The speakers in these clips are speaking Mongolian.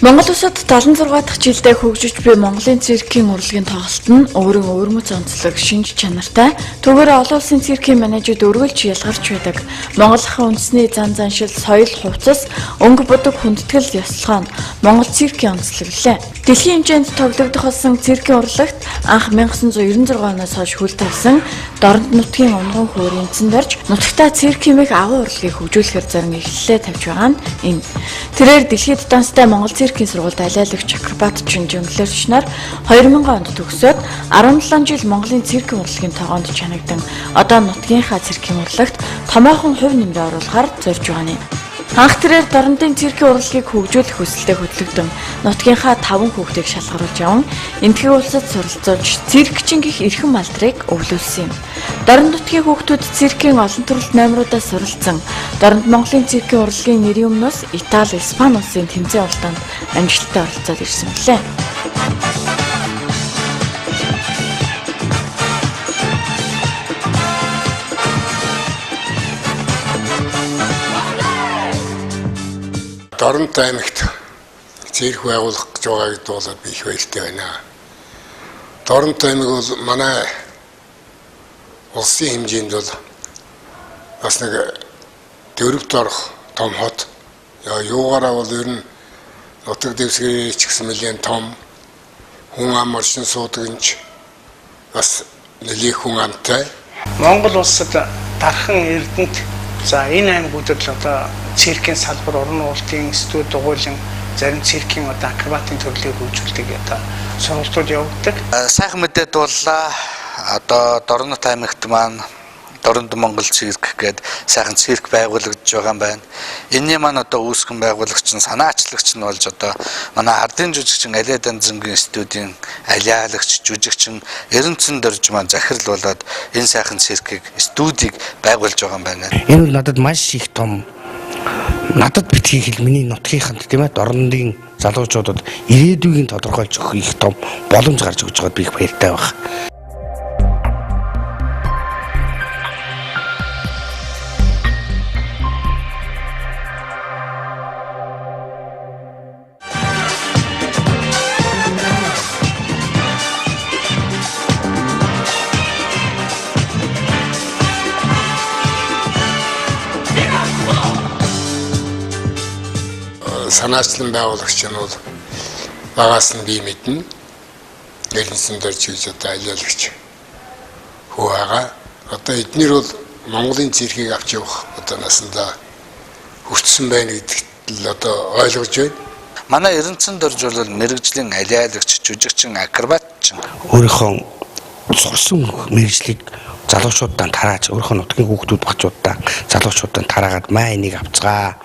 Монгол улсад 76 дахь жилдээ хөгжиж буй Монголын циркийн урлагийн тоглолт нь өөрийн өвөрмөц онцлог, шинж чанартай, түүгээр олон улсын циркийн менежүүд өргөлж ялгарч байдаг. Монголынхаа үндэсний зан заншил, соёл, хувцас, өнгө будаг хүндэтгэл ёслогоо нь Монгол циркийн онцлог лээ. Дэлхийн хэмжээнд тоглогдох болсон циркийн урлагт анх 1996 оноос хойш хөл тавьсан Дорнод нутгийн унган хөөрийн эзэн дорж нутагтаа цирк хэмээх агуу урлагийг хөгжүүлэхээр зарим эхлэлээ тавьж байгаа нь энэ. Тэрээр дэлхийд данстай Монгол циркийн сургуульд алиалагч Чакрабат Жонглерч нар 2000 онд төгсөөд 17 жил Монголын циркийн урлагийн тогоонд чанагдан одоо нутгийнхаа циркийн урлагт томоохон хувь нэмрээ оруулахаар зорж байгаа нь. Анх тэрээр Дорнодын циркийн урлагийг хөгжүүлэх хүсэлтэд хөтлөгдөн нутгийнхаа 5 хүүхдийг шалгаруулж яван энэтхэг улсад суралцуулж циркчин гих эрхэм алдрыг өвлүүлсэн юм. Дорнод нутгийн хүүхдүүд циркийн олон төрөлт номеруудаас суралцсан. Дорнод Монголын циркийн урлагийн нэрийн өмнөөс Итали, Испани улсын тэмцээн уралдаанд амжилттай оролцоод ирсэн билээ. Дорнод аймагт цирк байгуулах гэж байгаа гэдээ болоод би их баяртай байна. Дорнод аймаг бол манай улсын хэмжээнд бол бас нэг дөрөвт орох том хот. Юугаараа бол ер нь нутаг дэвсгэрч гэсэн мэлийн том хүн ам оршин суудаг бас нэлээд хүн амтай. Монгол улсад дархан Эрдэнэт за энэ аймагуудад л одоо циркийн салбар, уран уултын студ дугуйлан зарим циркийн одоо акробатын төрлийг хөгжүүлдэг одоо сургалтууд явагддаг. Сайхан мэдээд боллаа. Одоо Дорнод аймагт маань Дорнод Монгол цирк гээд сайхан цирк байгуулагдж байгаа юм байна. Энэний маань одоо үүсгэн байгуулагч нь санаачлагч нь болж одоо манай ардын жүжигчин Алиа Данзангийн студийн алиалагч жүжигчин Эренцэн дөрж маань захирлуулад энэ сайхан циркийг студийг байгуулж байгаа юм байна. Энэ бол надад маш их том надад битгий хэл миний нутгийнханд тийм ээ Дорнодын залуучуудад ирээдүйг нь тодорхойлж өгөх их том боломж гарч өгч байгаад би их баяртай байна. Санаачлан байгуулагч нь бол багаас нь би мэднэ. Эренцэн дөрж гэж одоо алиалагч хөө байгаа. Одоо эднэр бол Монголын циркийг авч явах одоо насандаа хүртсэн байна гэдэгт л одоо ойлгож байна. Манай Эренцэн дөрж бол мэрэгжлийн алиалагч, жүжигчин, акробатчин өөрийнхөө сурсан мэрэгжлийг залуучуудаа тарааж өөрийнхөө нутгийн хүүхдүүд багчуудаа залуучуудаа тараагаад маа энийг авцгаа.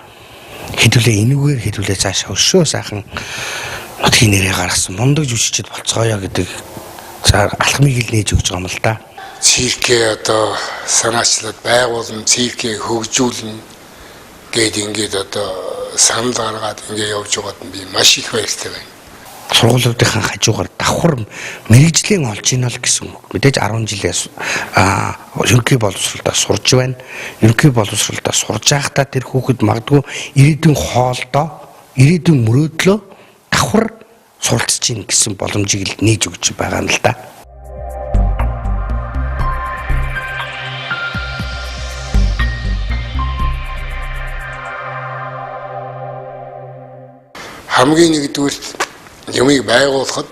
Хэдүүлээ энүүгээр хэдүүлээ цаашаа өшөө сайхан нутгийн нэрээ гаргасан мундаг жүжигчд болцгоё гэдэг алхмыг л нээж өгч байгаа юм л да. Циркээ одоо санаачлаад байгуулна, циркээ хөгжүүлнэ гээд ингээд одоо санал гаргаад ингээд явж байгаад би маш их баяртай байна. Сургуулиудынхаа хажуугаар давхар мэрэгжлийн олж ийнэ л гэсэн үг. Мэдээж 10 жилээс ерөнхий боловсролдоо сурж байна. Ерөнхий боловсролдоо сурж байхдаа тэр хүүхэд магадгүй ирээдүйн хоолдоо, ирээдүйн мөрөөдлөө давхар суралцж ийн гэсэн боломжийг л нээж өгч байгаа юм л да. Хамгийн нэгдүгээр юмыг байгуулахад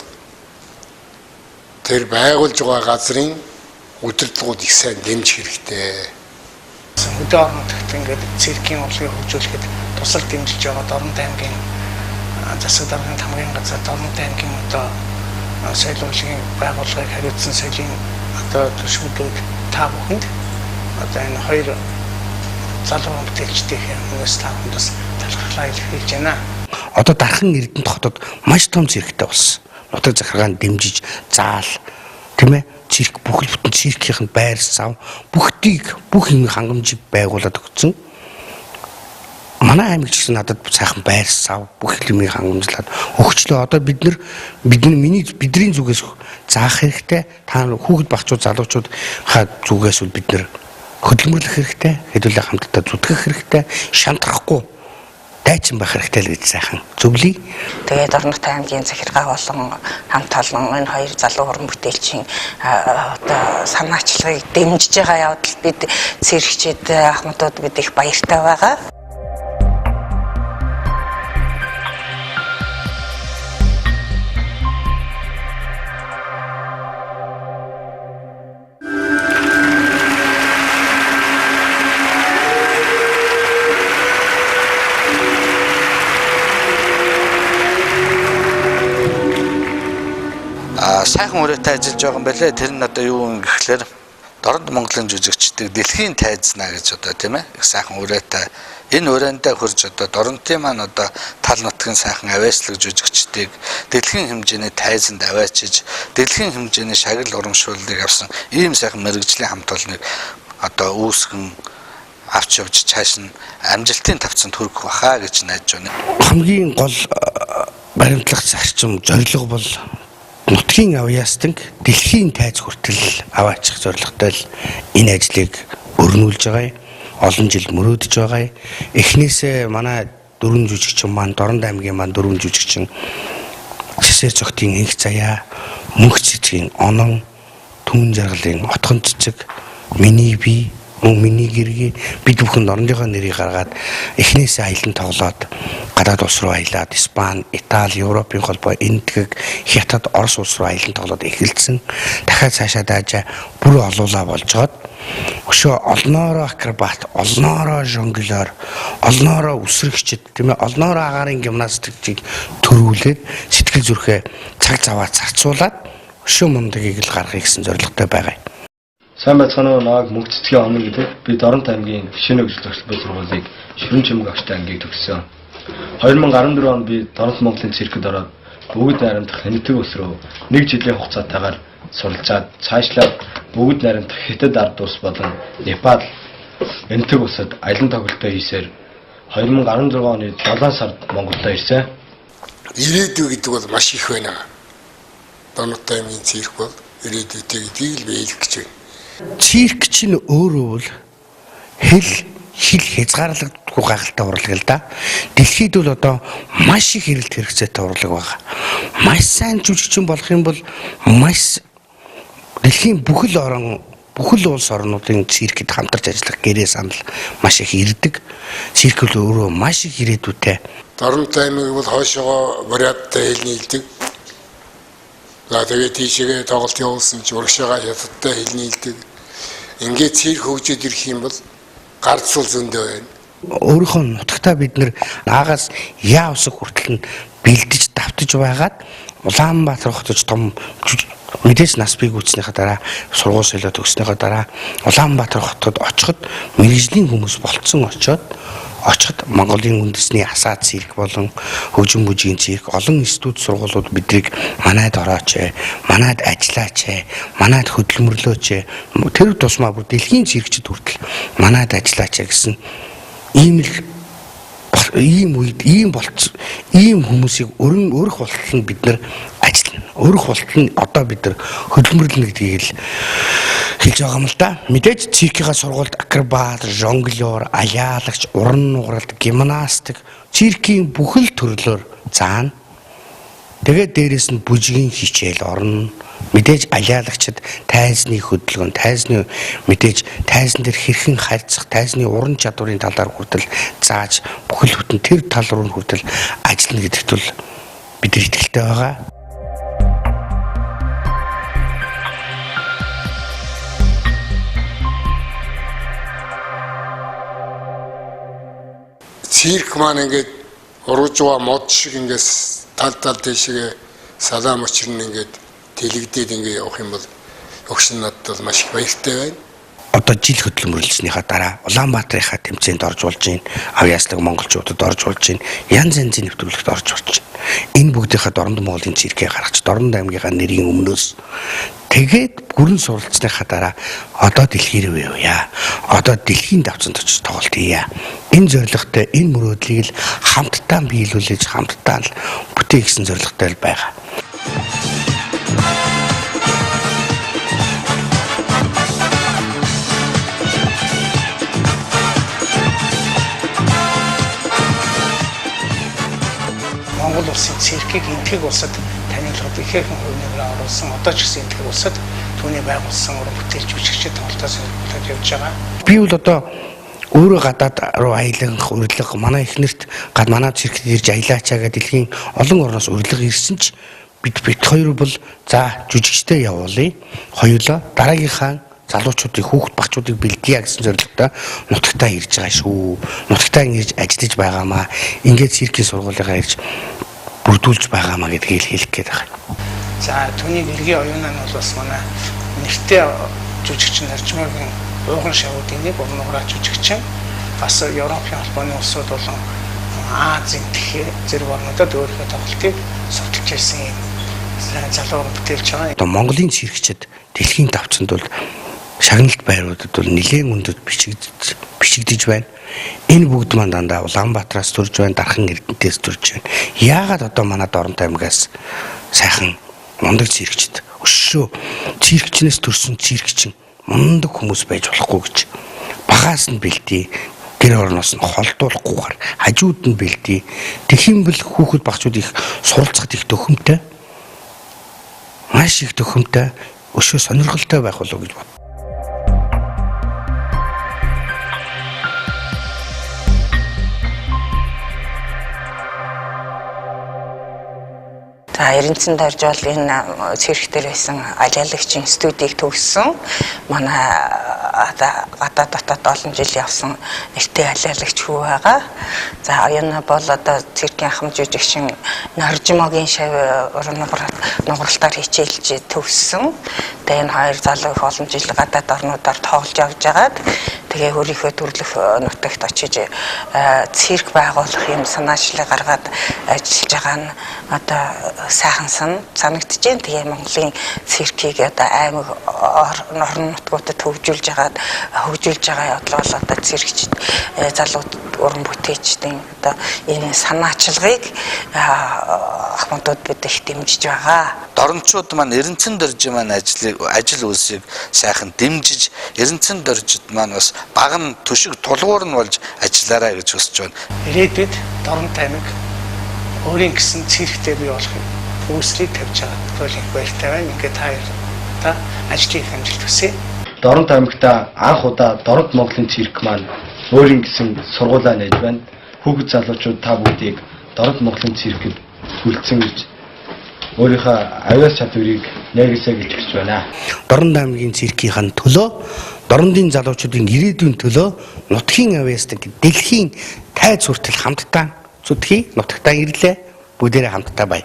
тэр байгуулж байгаа газрын удирдлагууд их сайн дэмжих хэрэгтэй. Өдөө орногт ингээд циркийн урлагийг хөгжүүлэхэд тусал дэмжиж байгаа Дорнод аймгийн засаг даргын хамгийн газар Дорнод аймгийн одоо соёл урлагийн байгууллагыг хариуцсан соёлын одоо төшгүүдүүд та бүхэнд одоо энэ хоёр залуу бүтээлчдийн хүмүүс та бүхэндээс талархлаа илэрхийлж байна. Одоо дархан Эрдэнэт хотод маш том цирктэй болсон. Нутаг захиргаанд дэмжиж заал тийм ээ цирк бүхэл бүтэн циркийн байр сав бүгдийг бүх юм хангамжийг байгуулад өгсөн. Манай аймаг ч гэсэн надад сайхан байр сав бүх юмыг хангамжлаад өгчлөө. Одоо бидний зүгээс заах хэрэгтэй. Та хүүхэд багчууд залуучууд зүгээс бид нар хөдөлмөрлөх хэрэгтэй. Хэдүүлээ хамтдаа зүтгэх хэрэгтэй. Шантрахгүй дайчин байх хэрэгтэй л гэж сайхан зөвлөе. Тэгээд Орногтой аймгийн захиргаа болон хамт олон энэ хоёр залуу уран бүтээлчийн одоо санаачлагыг дэмжиж байгаа явдал бид цэрэгчид ахмадууд бид их баяртай байгаа. Сайхан үрээтэй ажиллаж байгаа юм байлээ. Тэр нь одоо юу юм гэхлээр Дорнод Монголын жүжигчдийг дэлхийн тайзнаа гэж одоо тийм ээ. Их сайхан үрээтэй энэ өрөөндөө хурж одоо Дорнотын маань одоо тал нутгийн сайхан авиаслаг жүжигчдийг дэлхийн хэмжээний тайзанд аваачиж дэлхийн хэмжээний шагнал урамшууллыг авсан ийм сайхан мэрэгжлийн хамт олныг одоо үүсгэн авч явж цааш нь амжилтын тавцанд хүрэх баха гэж найдаж байна. Хамгийн гол баримтлах зарчим зорилго бол нутгийн авьяастан дэлхийн тайз хүртэл аваачих зорилготой л энэ ажлыг өрнүүлж байгаа. Олон жил мөрөөдөж байгаа. Эхнээсээ манай дөрвөн жүжигчин маань Дорнод аймгийн маань дөрвөн жүжигчин Шисээр цогтын инх заяа, мөнх цэцгийн онон, түмэн жаргалын отхон цэцэг, миний бие, миний гэргээ бид бүхэн Дорнодынхоо нэрийг гаргаад эхнээсээ аялан тоглоод гадаад улс руу аялаад Испани, Итали, Европын холбоо, Энэтхэг, Хятад, Орос улс руу аялан тоглоод эхэлсэн. Дахиад цаашаа даажаа бүр олуулаа болжоод өшөө олноороо акробат, олноороо жонглер, олноороо үсрэгчд тийм ээ, олноороо агаарын гимнастикийг төрүүлээд сэтгэл зүрхээ цаг заваа зарцуулаад өшөө мундагийг л гаргахыг гэсэн зорилготой байгаа. Сайн байцгаана уу нааг мөнх цэцгийн онон гэдэг би Дорнод аймгийн шинэ өглөө зохицол сургуулийг Ширэн чимэг агштай ангийг төгссөн. 2014 онд би Дорнод Монголын циркэд ороод бүгд найрамдах Энэтхэг улс руу 1 жилийн хугацаатаагаар суралцаад цаашлаад бүгд найрамдах Хятад ард улс болон Непал Энэтхэг улсад аялан тоглолтоо хийсээр 2016 оны 7 сард Монголдо ирсэн. Ирээдүй гэдэг бол маш их байна. Дорнод аймгийн цирк бол ирээдүйтэй гэдгийг л би хэлэх гэж байна. Цирк чинь өөрөө бол хэл хязгаарлагдахгүй гайхалтай урлаг л да. Дэлхийд бол одоо маш их эрэлт хэрэгцээтэй урлаг байгаа. Маш сайн жүжигчин болох юм бол маш дэлхийн бүхэл улс орнуудын циркэд хамтарч ажиллах гэрээ санал маш их ирдэг. Цирк бол өөрөө маш их ирээдүйтэй. Дорнод аймаг бол хойшоогоо варианттай хэл нийлдэг. Тэгээд тийшээ тоглолт явуулсан ч урагшаага Хятадтай хэл нийлдэг. Ингээд цирк хөгжөөд ирэх юм бол гардсуул зөндөө байна. Өөрийнхөө нутагтаа бид наагаас яа усаг хүртэл нь бэлдэж давтаж байгаад Улаанбаатар хотод том мэдээж нас бий гүйцснийхаа дараа сургууль солиод төгснөхийн дараа Улаанбаатар хотод очиход мэрэгжлийн хүмүүс болцсон очоод Монголын үндэсний асаа цирк болон хөгжим бүжгийн цирк олон институт сургуулиуд бидрийг манайд орооч, манайд ажиллаач, манайд хөдөлмөрлөөч, тэр тусмаа бүр дэлхийн циркчд хүртэл манайд ажиллаач гэсэн ийм үед ийм хүмүүсийг өрөх болтол нь бид нар ажиллана. Өрөх болтол нь одоо бид нар хөдөлмөрлөнө гэдгийг л хэлж байгаа юм л да. Мэдээж циркийн сургуульд акробат, жонглер, аяалагч, уран нугаралт, гимнастик, циркийн бүхэл төрлөөр заана. Тэгээд дээрэс нь бүжгийн хичээл орно. Мэдээж аяалагчид тайзны хөдөлгөөн, мэдээж тайзан дээр хэрхэн харьцах, тайзны уран чадварын талаар хүртэл зааж бүхэл бүтэн тэр тал руу хүртэл ажиллана гэдэгт бол бид нар итгэлтэй байгаа. Цирк маань ингээд ургажва мод шиг ингээд тал дэшгээ салаам очирн ингээд тэлэгдээд ингээд явах юм бол өгшин надад бол маш их баяртай байна. Одоо жил хөдөлмөрлснийхаа дараа Улаанбаатарынхаа тэмцээнд орж болж байна. Авьяаслаг монголчуудад орж болж байна. Янз янзын нэвтрүүлэгт орж болж байна. Энэ бүгдийнхээ Дорнод Монголын циркээ гаргач Дорнод аймгийнхаа нэрийн өмнөөс тэгээд бүрэн суралцсныхаа дараа одоо дэлхий рүү явъя. Одоо дэлхийн давцанд очиж тоглолт хийя. Энэ зорилготой энэ мөрөөдлийг л хамтдаа биелүүлж хамтдаа л бүтээх гэсэн зорилготой л байгаа. циркийг энтгэг улсад танилцуулах ихээхэн хувийн оруулсан одоо ч гэсэн энтгэг улсад түүний байгуулсан уран бүтээлч жүжигчид тоглолтоо сонирхолтой явж байгаа. Би бол одоо өөрөө гадаад руу аялах урилга манай эхнэрт манай циркт ирж аялаачаа гэдэг дэлхийн олон орноос урилга ирсэн ч бид хоёр бол за жүжигчтэй явуулъя. Хоёулаа дараагийнхаа залуучуудыг хүүхэд багчуудыг бэлдъя гэсэн зорилготой нутагтаа ирж байгаа шүү. Нутагтаа ирж ажиллаж байгаамаа. Ингээд циркийн сургуулигаа ирж бүрдүүлж байгаамаа гэдгийг хэлэх гээд байгаа. За түүний нэргийн оюунаа нь бол бас манай нэртэй жүжигч Наржмаагийн ууган шавуудын нэг урнуугаар жүжигчин бас Европын холбооны улсууд болон Азийн зэрэг орнуудад өөрийнхөө тоглолтыг судалж ирсэн юм залуу бүтээлч байгаа. Одоо Монголын циркчид дэлхийн давцанд бол шагналт байруудад бол нэлээд өндөд бичигдэж байна. Энэ бүгд маань дандаа Улаанбаатараас төрж байна, Дархан Эрдэнэтээс төрж байна. Яагаад одоо манай Дорнот аймгаас сайхан мундаг циркчид өшөө циркчнээс төрсөн циркчин мундаг хүмүүс байж болохгүй гэж багаас нь бэлдээ. Гэр орноос нь холдуулахгүйгээр хажууд нь бэлдээ. Тэхимбэл хүүхэд багчууд их суралцахад их төхөмтэй. Маш их төхөмтэй өшөө сонирхолтой байх болов гэж бод. За Эрдэнэтэнд орж бол энэ цирк дээр байсан алиалагчийн студийг төгссөн. Манай гадаад дотоод олон жил явсан нэртэй алиалагч хүү байгаа. За энэ бол одоо циркийн ахмад жүжигчин Наржмаагийн шав нугаралтаар хичээлж төгссөн. Тэгээ энэ хоёр залуу их олон жил гадаад орнуудаар тоглож явж байгаад тэгээ өөрийнхөө төрлөх нутагт очиж цирк байгуулах юм санаачлал гаргаад ажиллаж байгаа нь одоо сайхан санагдаж байна. Тэгээ Монголын циркийг одоо аймаг орон нутгуудад хөгжүүлж байгаа явдал бол одоо циркчид залууд уран бүтээлчдийн одоо энэ санаачлагыг ахмадууд бид их дэмжиж байгаа. Дорночууд маань Эрдэнэтэнд орж маань ажил үйлсийг сайхан дэмжиж, Эрдэнэтэнд орж маань бас баган төшиг тулгуур нь болж ажиллаарай гэж хүсэж байна. Ирээдүйд Дорнот аймаг өөрийн гэсэн цирктэй бий болохыг үүсрийг тавьж байгаа. Туйлын баяртай байна. Ингээд та ажлын их амжилт хүсье. Дорнот аймагта анх удаа Дорнот Монголын цирк маань өөрийн гэсэн сургуулаа нээж байна. Хүүхэд залуучууд та бүгдийг Дорнот Монголын циркэд хүлцэн гэж өөрийнхөө авиас чадварыг нээгээсэй гэж хэлж байна. Дорнот аймгийн циркийн төлөө, Дорнотын залуучуудын ирээдүйн төлөө нутгийн авиастай дэлхийн тайз хүртэл хамтдаа зүтгэе, нутагтаа ирлээ. Бүгдээрээ хамтдаа бай.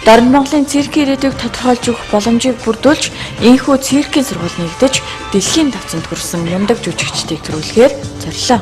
Дорнот Монголын циркийн ирээдүйг тодорхойлж өгөх боломжийг бүрдүүлж, энэхүү циркийн сургууль нэгдэж, дэлхийн давцанд хүрсэн мундаг жүжигчдийг төрүүлэхээр зорилоо.